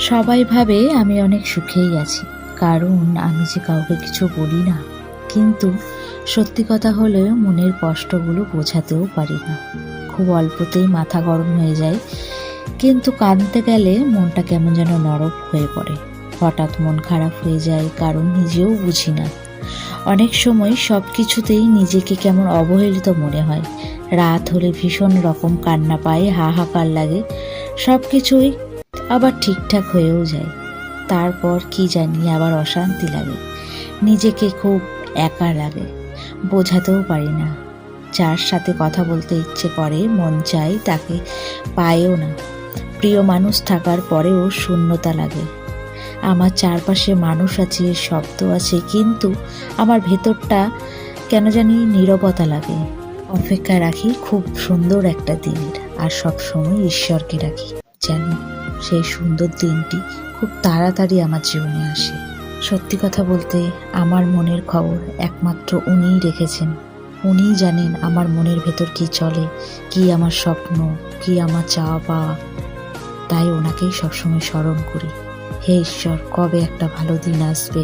সবাই ভাবে আমি অনেক সুখেই আছি, কারণ আমি যে কাউকে কিছু বলি না। কিন্তু সত্যি কথা হলে মনের কষ্টগুলো বোঝাতেও পারি না। খুব অল্পতেই মাথা গরম হয়ে যায়, কিন্তু কাঁদতে গেলে মনটা কেমন যেন নরম হয়ে পড়ে। হঠাৎ মন খারাপ হয়ে যায়, কারণ নিজেও বুঝি না। অনেক সময় সব কিছুতেই নিজেকে কেমন অবহেলিত মনে হয়। রাত হলে ভীষণ রকম কান্না পায়, হাহাকার লাগে। সব কিছুই আবার ঠিকঠাক হয়েও যায়। তারপর কি জানি আবার অশান্তি লাগে, নিজেকে খুব একা লাগে, বোঝাতেও পারি না। যার সাথে কথা বলতে ইচ্ছে করে, মন চাই, তাকে পায়ও না। প্রিয় মানুষ থাকার পরেও শূন্যতা লাগে। আমার চারপাশে মানুষ আছে, শব্দ আছে, কিন্তু আমার ভেতরটা কেন জানি নীরবতা লাগে। অপেক্ষায় রাখি খুব সুন্দর একটা দিনের, আর সব সময় ঈশ্বরকে রাখি, যেন সেই সুন্দর দিনটি খুব তাড়াতাড়ি আমার জীবনে আসে। সত্যি কথা বলতে, আমার মনের খবর একমাত্র উনিই রেখেছেন। উনিই জানেন আমার মনের ভেতর কি চলে, কি আমার স্বপ্ন, কি আমার চাওয়া পাওয়া। তাই ওনাকেই সবসময় স্মরণ করি। হে ঈশ্বর, কবে একটা ভালো দিন আসবে।